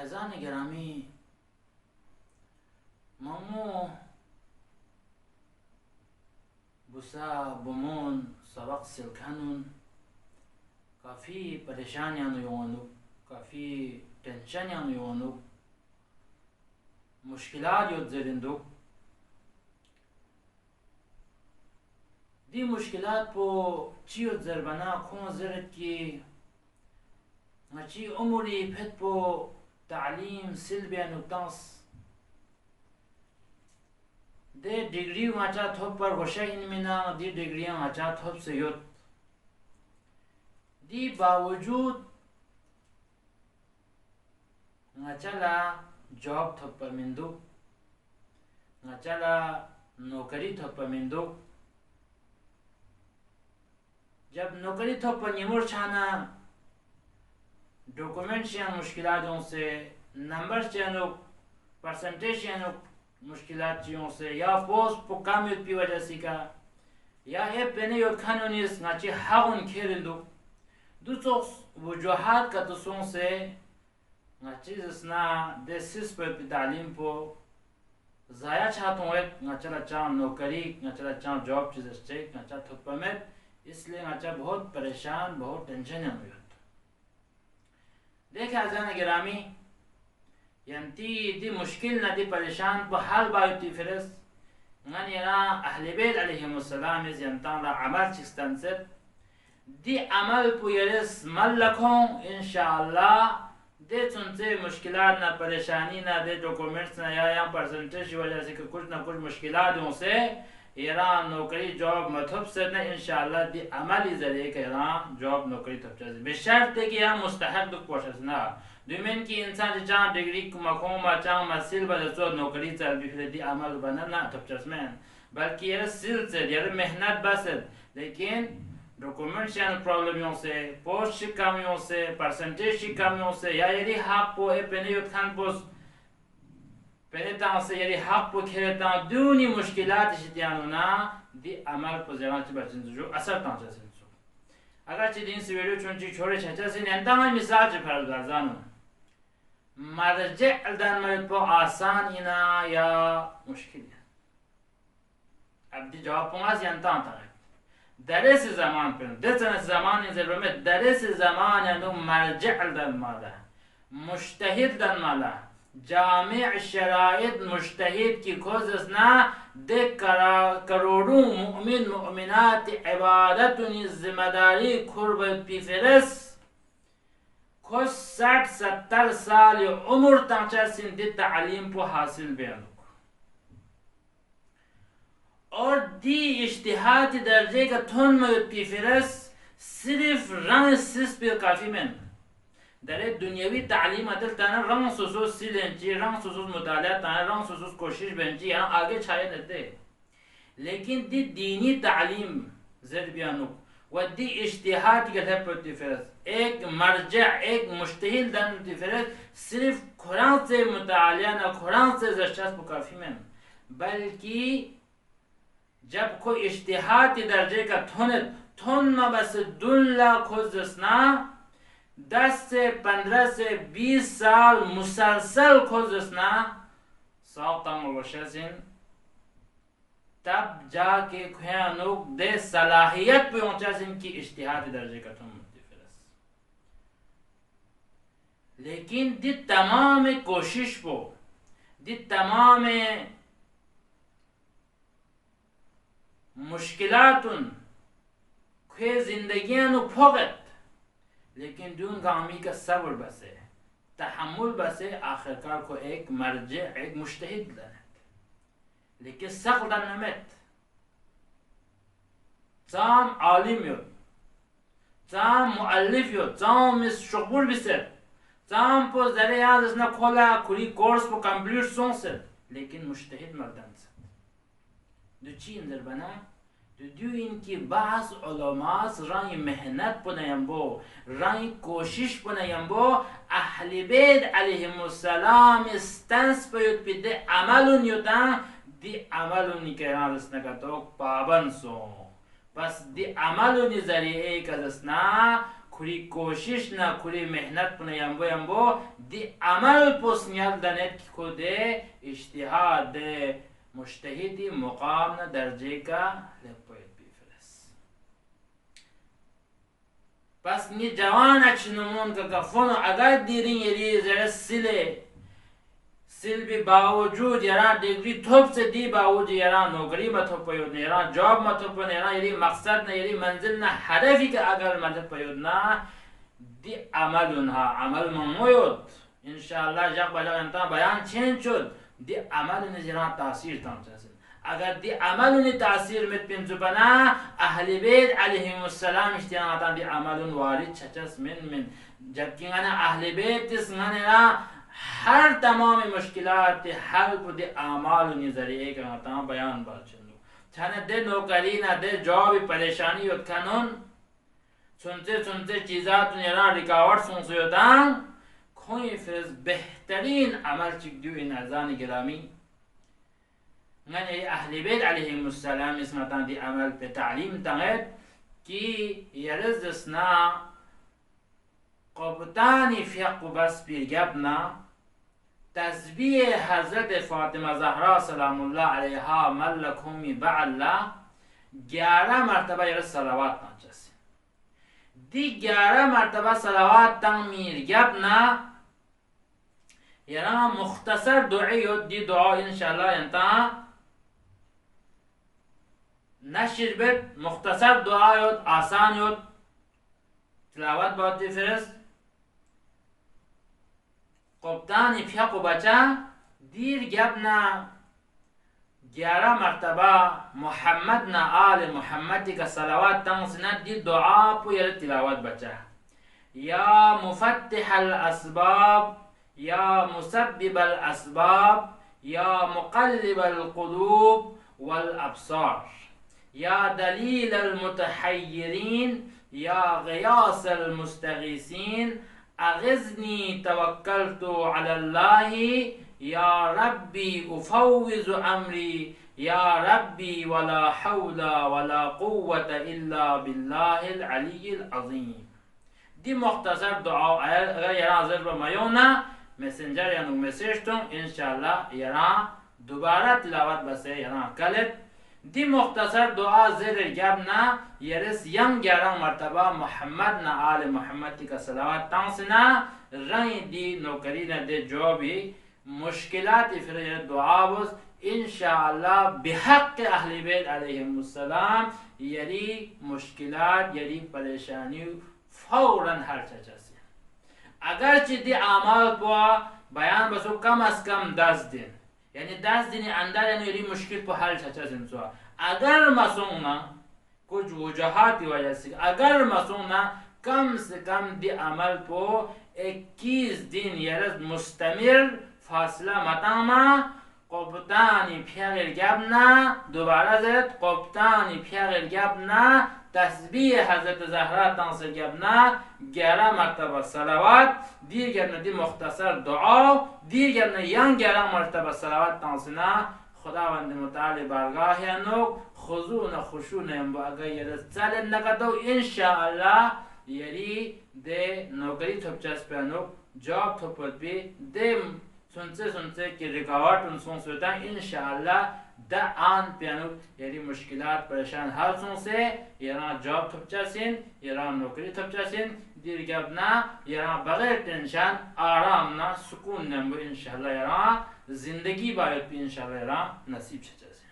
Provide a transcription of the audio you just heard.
अज़ान गिरामी ममो बुसा बुमोन सबक सिलखानुन काफ़ी परेशानियां योनु काफ़ी टेंशन योनु मुश्किलात योत्जरिंदु दी मुश्किलात पो चियो ज़रबना खों ज़रत की ngaci umuri phet po ta'lim silbianu tans de degree ngaca thop par gosha in mina di degree ngaca thop se yot di बावजूद ngaca la job thop par mindu ngaca la नौकरी थप पर मिंदो जब नौकरी थप पर निमुर छाना डॉक्यूमेंट्स या मुश्किलातों से नंबर्स या परसेंटेज या मुश्किलातों से या पोस्ट पर काम की वजह से का या ये पहले योद खानोनिस नाची हाउन खेरिंदो दूसरों वजूहात का तुसों से नाची जिसना देसिस पर तालीम पो ज़ाया चाहता हूँ नाचला चाह नौकरी नाचला चाह जॉब चीज़ से नाचा थप्पा में इसलिए नाचा बहुत परेशान बहुत टेंशन है मुझे देखे अज़ान गिरामी यंती दी मुश्किल न दी परेशान पर हाल बायुती फिरस ngani yana ahli bayt alayhimussalam is yantala amal chistanset di amal puyeres malakon inshallah de tunse मुश्किलात ना परेशानी ना दे डॉक्यूमेंट्स ना या परसेंटेज की वजह से कुछ ना कुछ मुश्किलातों से ईरान नौकरी जॉब मतलब से ना इंशाल्लाह दी अमली जरिए के ईरान जॉब नौकरी तब चल बेशर्त है कि हम मुस्तहक दुख कोशिश ना दुमेन की इंसान जहाँ डिग्री मकोम जहाँ मसिल बदसो नौकरी चल भी फिर दी अमल बना ना तब चल में बल्कि ये सिल से ये मेहनत बस लेकिन डॉक्यूमेंट्स या प्रॉब्लमों से पोस्ट की कमियों से परसेंटेज की कमियों से या यदि हाथ पो ए पेने युद्धान पोस्ट पेने तां से यदि हाथ पो खेले तां दूनी मुश्किलात इश्तियानो ना दी अमल पो जवान ची बच्चन जो असर तां चल अगर ची दिन से वीडियो चुनची छोड़े छचा से नंदा में मिसाल ची फर्ज गाजानो मर्जे अल्दान मर्द पो आसान इना या मुश्किल अब दी जवाब पोंगास यंता तां درس زمان پر دتن زمان زرمه درس زمان انو مرجع دن مالا مجتهد دن مالا جامع شرائط مجتهد کی کوزس نا ده کروڑوں مؤمن مؤمنات عبادتنی ذمداری قربت پیفرس کس 60-70 سال عمر تانچہ سندی تعلیم پو حاصل بیانو और दी इज्तिहाद दर्जे का थोन में पिफरस सिर्फ रंग सिस पे काफी में दरे दुनियावी तालीम अदल ताना रंग सुसुस सिलेंची रंग सुसुस मुताला ताना रंग सुसुस कोशिश बेंची यहाँ आगे छाये नते लेकिन दी दीनी तालीम जर बियानो व दी इज्तिहाद के थे पिफरस एक मर्जा एक मुश्तहिल दन पिफरस सिर्फ कुरान से मुताला ना कुरान से जर्शास पे काफी में बल्कि जब कोई इज्तिहाद दर्जे का थोन में बस दुल्ला खोजना 10 से 15 से 20 साल मुसलसल खोजना साउता मवशसिन तब जाके खुयानुक दे सलाहियत पे पहुंचा जिनकी इज्तिहाद दर्जे का थोन मुतफरस लेकिन दी तमाम कोशिश को दी तमाम मुश्किलातुन खे जिंदगियां फोगत लेकिन दून गामी का सब्र बसे तहम्मुल बसे आखिरकार को एक मर्जे एक मुज्तहिद लनत लेकिन सख्त नमत जाम आलिम यो जाम मुअल्लिफ यो जाम मिस शुगुल बिसर जाम पो जरिया दसना खोला कुरी कोर्स को कंप्लीट सोंसे लेकिन मुज्तहिद मर्दन दो चीन दरबना दो इनकी बास उलमास रंग मेहनत पुनयंबो रंग कोशिश पुनयंबो अहले बैत अलैहिमुस्सलाम स्टंस पे पिदे अमलुन युता दी अमलुन के रासना का तो पाबन सो बस दी अमलुन जरिए का दसना खुरी कोशिश ना खुरी मेहनत पुने यम्बो दी अमल पुस्नियल दनेत खुदे इज्तिहाद मुज्तहिदी मुकाम ना दर्जे का लेपोयत बिफरस बस नि जवान अचनमून का गफन अगर दीरी यरी जरा सिल भी बावजूद यारा डिग्री थोप से दी बावजूद यारा नौकरी मत हो पयो ने यारा जॉब मत हो पयो ने यारा यरी मकसद ने यरी मंजिल ना हदफी के अगर मत पयो ना दी अमल हा अमल ममोयत इंशाअल्लाह जब बजा अंता बयान चेंचुद दी अमल ने जरा तासीर तामचस अगर दी अमल ने तासीर में पिंजुबना अहले बैत अलैहिमुस्सलाम इस्तियाता दी अमल वारिद छचस min जबकि ना अहले बैत इस ना हर तमाम मुश्किलात हल पुदे आमाल नजरिए का ता बयान बाचनु छाने दे नौकरी ना दे जॉब परेशानी उत कानून सुनते चीज़ात नेरा रिकावट सुनते होता कोई फिर बेहतरीन अमल चिक्दू इन अज़ान गिरामी नने अहले बैत अलैहिमुस्सलाम इसमता दी अमल पे तालीम तंगत कि यरज़ना قبطانی فیق بس بیرگبنا تسبیح حضرت فاطمه زهرا سلام الله علیها ملکومی بعلا 11 مرتبه یر صلوات نجسی دی 11 مرتبه صلوات تن میرگبنا یرا مختصر دعای دی دعا انشاءالله ینتا نشر بد مختصر دعای آسان یود تلاوت باید فرست قبطانی فیق و بچه دیر گبنا 11 مرتبه محمد نا آل محمدی کا صلوات تنسنت دی دعا پو یر تلاوت بچه یا مفتح الاسباب یا مسبب الاسباب یا مقلب القلوب والابصار یا دلیل المتحیرین یا غیاث المستغیثین أغثني توكلت على الله يا ربي أفوض أمري يا ربي ولا حول ولا قوة إلا بالله العلي العظيم دي مختصر دعاء اگر یرا ضرب مایونا مسنجر یا مسیجتون انشاءالله یرا دوباره تلاوت بسه یرا کلت دی مختصر دعا زیر گبنا یرس یم 11 مرتبه محمد نا آل محمد کا صلوات تانسنا رنگ دی نوکری نا دی جوابی مشکلات فر دعا بس انشاءالله بحق اهل بیت علیهم السلام یری مشکلات یری پریشانی فوراً حل چاچاسی اگرچه دی اعمال پوا بیان بسو کم از کم 10 दिन यानी 10 दिन अंदर यानी ये मुश्किल पर हल छचा सिंसुआ अगर मसूना कुछ वजहात की वजह से अगर मसूना कम से कम दी अमल को 21 दिन यरज मुस्तमिर फासला मतामा قبطانی پیغل گبنا دوباره زد قبطانی پیغل گبنا تسبیح حضرت زهرا تنصر گبنا 11 مرتبه صلوات دیر گبنا دی مختصر دعا دیر گبنا ین 11 مرتبه صلوات تنصرنا خداوند متعالی برگاه انو خضون خشون ام با اگر یرز سال نکدو انشاءالله یری ده نوکری تپچس پانو جاب تپت بی ده सुनते कि रिकावट उन सोचता इंशाअल्लाह द आन पियानो यानी मुश्किलात परेशान हर से यारा जॉब थपचासिन यारा नौकरी थपचासिन दीर गबना यारा बगैर टेंशन आराम ना सुकून न इंशाअल्लाह यारा जिंदगी बायत इंशाअल्लाह यारा नसीब छचासिन